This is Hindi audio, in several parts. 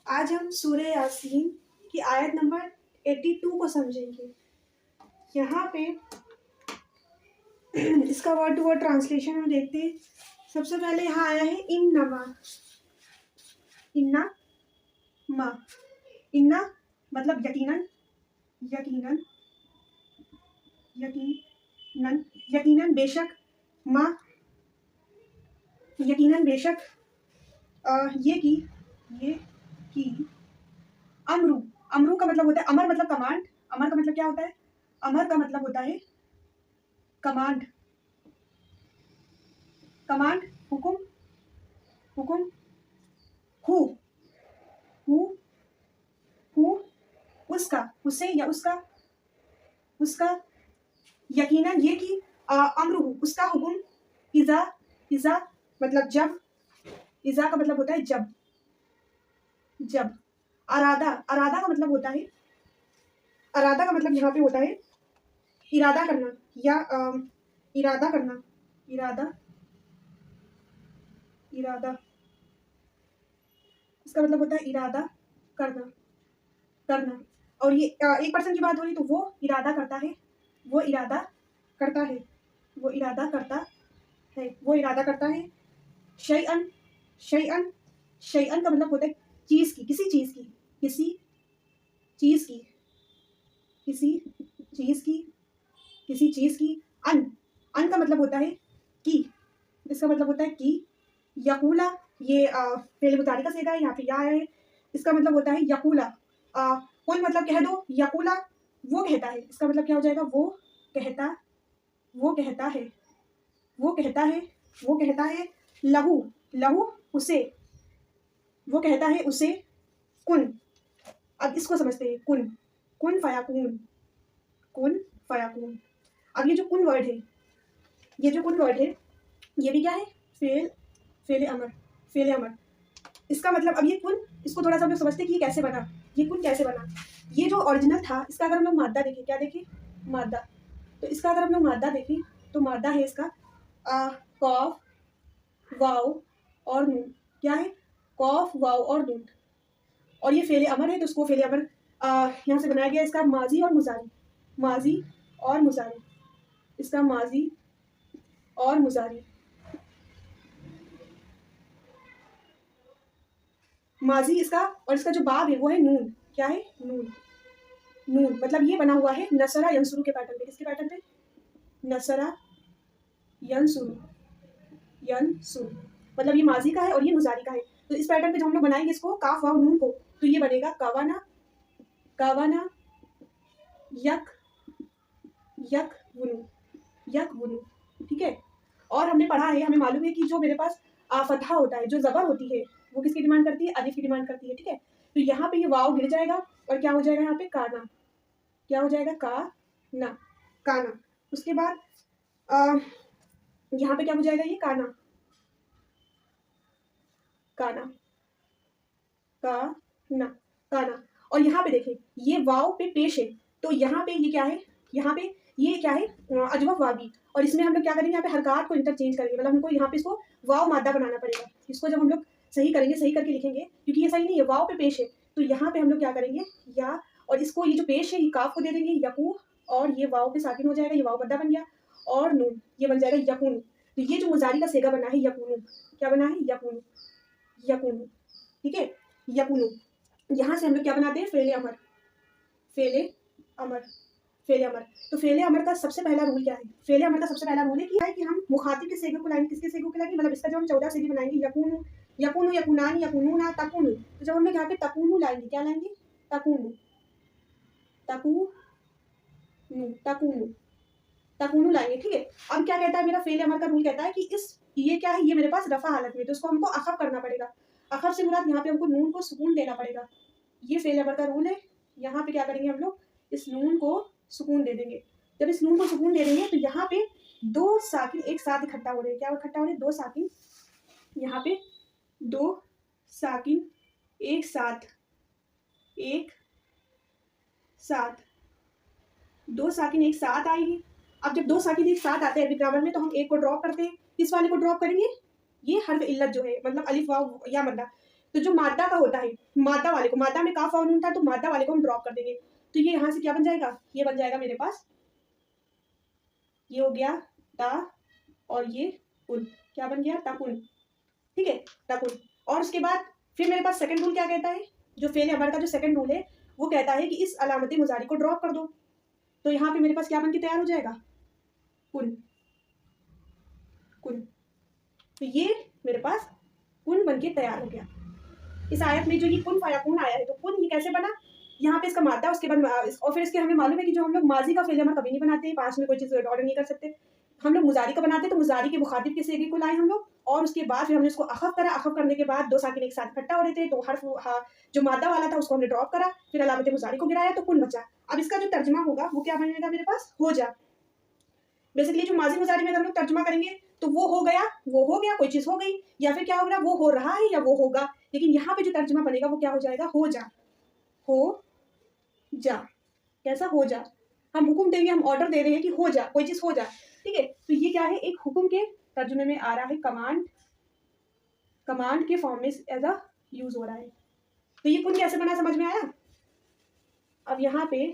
आज हम सूरह यासीन की आयत नंबर 82 को समझेंगे। यहाँ पे इसका वर्ड टू वर्ड ट्रांसलेशन हम देखते हैं। सबसे पहले यहाँ आया है इन्नमा। इन्ना मा, इन्ना मतलब यकीनन, यकीनन, यकीनन, यकीनन बेशक, मा यकीनन बेशक, ये की, अमरू, अमरू का मतलब होता है अमर, मतलब कमांड। अमर का मतलब क्या होता है? अमर का मतलब होता है command, command, Hukum, Hukum. Who, who, who, उसका, उसे या उसका, उसका। यकीनन ये कि, अमरू उसका हुकुम। इजा, इजा मतलब जब, इजा का मतलब होता है जब, जब। अरादा, अरादा का मतलब होता है, अरादा का मतलब यहाँ पे होता है इरादा करना या इरादा करना, इरादा, इरादा। इसका मतलब होता है इरादा करना, करना। और ये एक पर्सन की बात हो रही तो वो इरादा करता है, वो इरादा करता है, वो इरादा करता है, वो इरादा करता है। शैअन, शैअन, शैअन का मतलब होता है चीज की, किसी चीज की, किसी चीज की, किसी चीज की, किसी चीज की। अन, अन का मतलब होता है की, इसका मतलब होता है कि। यकूला, ये पहले मुतारी का सेगा है, यहाँ पे या है। इसका मतलब होता है यकूला, कुल मतलब कह दो, यकूला वो कहता है। इसका मतलब क्या हो जाएगा? वो कहता, वो कहता है, वो कहता है, वो कहता है। लहू, लहू उसे, वो कहता है उसे। कुन, अब इसको समझते हैं। कुन, कुन फयाकून, कुन फयाकून। अब ये जो कुन वर्ड है, ये जो कुन वर्ड है, ये भी क्या है? फेल, फेले अमर, फेले अमर। इसका मतलब अब ये कुन, इसको थोड़ा सा हम लोग समझते हैं कि ये कैसे बना, ये कुन कैसे बना। ये जो ओरिजिनल था, इसका अगर हम लोग मादा देखें, क्या देखें? मादा। तो इसका अगर हम लोग मादा देखें तो मादा है इसका कॉफ, वाव और नून। क्या है? कॉफ, वाव और नून। और ये फेले अमर है तो उसको फेले अमर यहाँ से बनाया गया। इसका माजी और मुजारी, माजी और मुजारी, इसका माजी और मुजारी। माजी इसका, और इसका जो बाब है वो है नून। क्या है? नून, नून। मतलब ये बना हुआ है नसरा यंसुरू के पैटर्न पे। किसके पैटर्न पे? नसरा यंसुरू, यंसुरू। मतलब ये माजी का है और ये मुजारी का है। तो इस पैटर्न पे जब हम लोग बनाएंगे इसको, काफ वाव नून को, तो ये बनेगा कावाना, कावाना, यक, यक वुनु, यक वुनु। ठीक है। और हमने पढ़ा है, हमें मालूम है कि जो मेरे पास फतहा होता है, जो जबर होती है, वो किसकी डिमांड करती है? अलिफ की डिमांड करती है। ठीक है। तो यहाँ पे ये वाव गिर जाएगा और क्या हो जाएगा यहाँ पे? काना। क्या हो जाएगा? का ना, काना। उसके बाद यहाँ पे क्या हो जाएगा? ये काना, काना, काना, काना। और यहाँ पे देखें, ये वाव पे पेश है, तो यहाँ पे ये क्या है? यहाँ पे ये क्या है? अजवफ वावी। और इसमें हम लोग क्या करेंगे? यहाँ पे हरकत को इंटरचेंज करेंगे, मतलब हमको यहाँ पे इसको वाव मादा बनाना पड़ेगा। इसको जब हम लोग सही करेंगे, सही करके लिखेंगे, क्योंकि ये सही नहीं है, वाव पे पेश है, तो यहाँ पे हम लोग क्या करेंगे? या, और इसको ये जो पेश है ये काफ को दे देंगे यकू, और ये वाव पे साकिन हो जाएगा, ये वाव मद्दा बन गया, और नून, ये बन जाएगा यकून। तो ये जो मुजारी का सेगा बना है यकून, क्या बना है? यकून, यकून। ठीक है, यकून। यहाँ से हम लोग क्या बनाते हैं? फेले अमर, फेले अमर, फेले अमर। तो फेले अमर का सबसे पहला रूल क्या है? फेले अमर का सबसे पहला रूल है कि हम मुखातिब के सेगे को लाएंगे। किसके सेगे को लाएंगे? मतलब इसका जो हम 14 सेगे बनाएंगे, यकूनु, यकूनु, यकूनानी, यकूनुना, तकुनु। तो जब हम लोग यहाँ पे तकुनु लाएंगे, क्या लाएंगे? तकुनु, तकुनु, तकुनु, तकुनु लाएंगे। ठीक है। अब क्या कहता है मेरा फेले अमर का रूल? कहता है कि इस, ये क्या है? ये मेरे पास रफा हालत में, तो इसको हमको अखफ करना पड़ेगा। अखफ से मुराद यहाँ पे हमको नून को सुकून देना पड़ेगा। ये फेल अमर का रूल है। यहाँ पे क्या करेंगे हम लोग? इस नून को सुकून दे देंगे। जब इस नून को सुकून दे देंगे तो यहाँ पे दो साकिन एक साथ इकट्ठा हो रहे हैं। क्या इकट्ठा हो रहे हैं? दो साकिन। यहाँ पे दो साकिन एक साथ, एक साथ, दो साकिन एक साथ आएगी। अब जब दो साकिन एक साथ आते हैं ग्रामर में, तो हम एक को ड्रॉप करते हैं। किस वाले को ड्रॉप करेंगे? ये हर्फ इल्लत जो है, मतलब अलिफ वाव या मद्दा। तो जो मादा का होता है, मादा वाले को, मादा में काफ और नून था तो मादा वाले को हम ड्रॉप कर देंगे। तो ये यहाँ से क्या बन जाएगा, ये बन जाएगा मेरे पास, ये हो गया ता और ये कुन, क्या बन गया, तकुन। ठीक है, तकुन। और उसके बाद फिर मेरे पास सेकंड रूल क्या कहता है, जो फेल अमर का जो सेकंड रूल है वो कहता है कि इस अलामती मुजारी को ड्रॉप कर दो। तो यहाँ पे मेरे पास क्या बन के तैयार हो जाएगा, कुन, कुन। तो ये मेरे पास कुन बन के तैयार हो गया। इस आयत में जो ये कुन फयाकुन आया है, तो कुन ये कैसे बना, यहाँ पे इसका मादा, उसके बाद और फिर इसके हमें मालूम है कि जो हम लोग माजी का फेल अमर कभी नहीं बनाते, पास में कोई चीज़ ऑर्डर नहीं कर सकते, हम लोग मुजारी का बनाते, तो मुजारी के मुखातिब के सेगे को लाए हम लोग, और उसके बाद फिर हमने उसको अखफ करा, अखफ करने के बाद दो साकिन एक साथ इकट्ठा हो रहे थे, तो हर्फ जो मादा वाला था उसको हमने ड्रॉप करा, फिर अलामत मुजारी को गिराया, तो कुन बचा। अब इसका जो तर्जमा होगा वो क्या बनेगा मेरे पास, हो जा। बेसिकली जो माजी मुजारी में हम लोग तर्जमा करेंगे तो वो हो गया, वो हो गया, कोई चीज़ हो गई, या फिर क्या होगा, वो हो रहा है या वो होगा, लेकिन यहाँ पे जो तर्जमा बनेगा वो क्या हो जाएगा, हो जा, हो जा। कैसा, हो जा, हम हुक्म देंगे, हम ऑर्डर दे रहे हैं कि हो जा, कोई चीज़ हो जा। ठीक है, तो ये क्या है, एक हुक्म के तर्जुमे में आ रहा है, कमांड, कमांड के फॉर्म में एज अ यूज हो रहा है। तो ये कुन कैसे बना, समझ में आया। अब यहाँ पे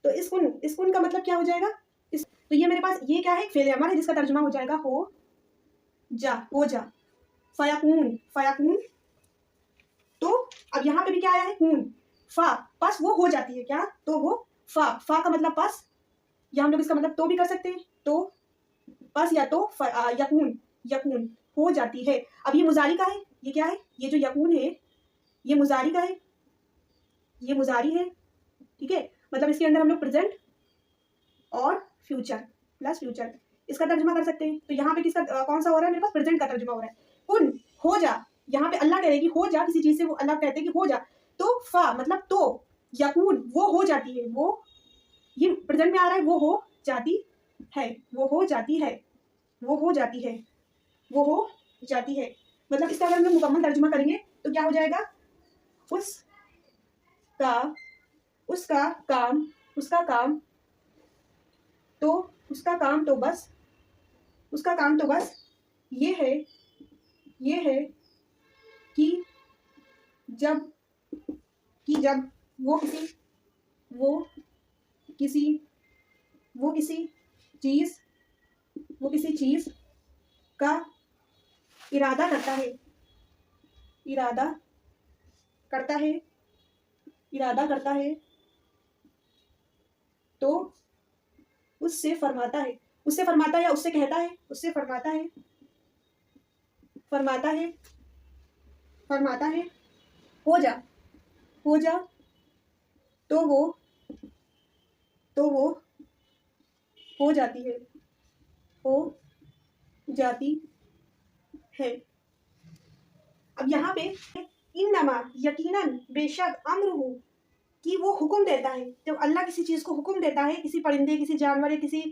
तो इस कुन का मतलब क्या हो जाएगा, तो ये मेरे पास ये क्या है, फेल अमर है जिसका तर्जुमा हो जाएगा हो जा, हो जा, फयाकून, फयाकून। तो अब यहाँ पे भी क्या आया है, कून, फा, पस वो हो जाती है क्या, तो वो फा, फा का मतलब पस, या हम लोग इसका मतलब तो भी कर सकते हैं, तो पस या तो यकून, यकून हो जाती है। अब ये मुजारी का है, ये क्या है, ये जो यकून है ये मुजारी का है, ये मुजारी है। ठीक है, मतलब इसके अंदर हम लोग प्रेजेंट और फ्यूचर प्लस फ्यूचर इसका तर्जुमा कर सकते हैं। तो यहाँ पे किसका कौन सा हो रहा है, मेरे पास प्रेजेंट का तर्जुमा हो रहा है, कुन हो जा। यहाँ पे अल्लाह कह रहे कि हो जा किसी चीज से, वो अल्लाह कहते हैं कि हो जा, तो फा मतलब तो, यकून वो हो जाती है, वो ये प्रेजेंट में आ रहा है, वो हो जाती है, वो हो जाती है, वो हो जाती है, वो हो जाती है। मतलब इसका अगर हम लोग मुकम्मल तर्जुमा करेंगे तो क्या हो जाएगा, उसका, उसका काम, उसका काम, तो उसका काम तो बस, उसका काम तो बस ये है, ये है कि जब, कि जब वो किसी, वो किसी, वो किसी चीज़, वो किसी चीज़ का इरादा करता है, इरादा करता है, इरादा करता है, तो उससे फरमाता है, उससे फरमाता है या उससे कहता है, उससे फरमाता है, फरमाता है, फरमाता है हो जा, हो जा, तो वो, तो वो हो जाती है, हो जाती है। अब यहाँ पे इन्नमा यकीनन बेशक अम्रुहु, कि वो हुक्म देता है, जब अल्लाह किसी चीज़ को हुक्म देता है, किसी परिंदे, किसी जानवर या किसी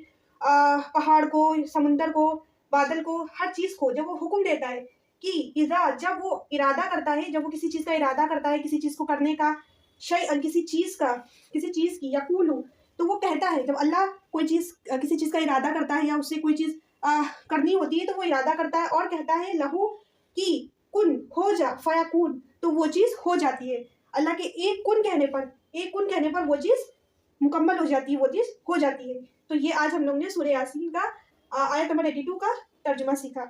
पहाड़ को, समुंदर को, बादल को, हर चीज़ को जब वो हुक्म देता है कि इज़ा, जब वो इरादा करता है, जब वो किसी चीज़ का इरादा करता है, किसी चीज़ को करने का, शय किसी चीज़ का, किसी चीज़ की, यकूलु तो वो कहता है, जब अल्लाह कोई चीज़ किसी चीज़ का इरादा करता है या उससे कोई चीज़ करनी होती है तो वो इरादा करता है और कहता है लहू कि कुन हो जा, फयाकुन तो वो चीज़ हो जाती है। अल्लाह के एक कुन कहने पर, एक कुन कहने पर वो चीज़ मुकम्मल हो जाती है, वो चीज़ हो जाती है। तो ये आज हम लोग ने सूरह यासीन का आयत नंबर 82 का तर्जुमा सीखा।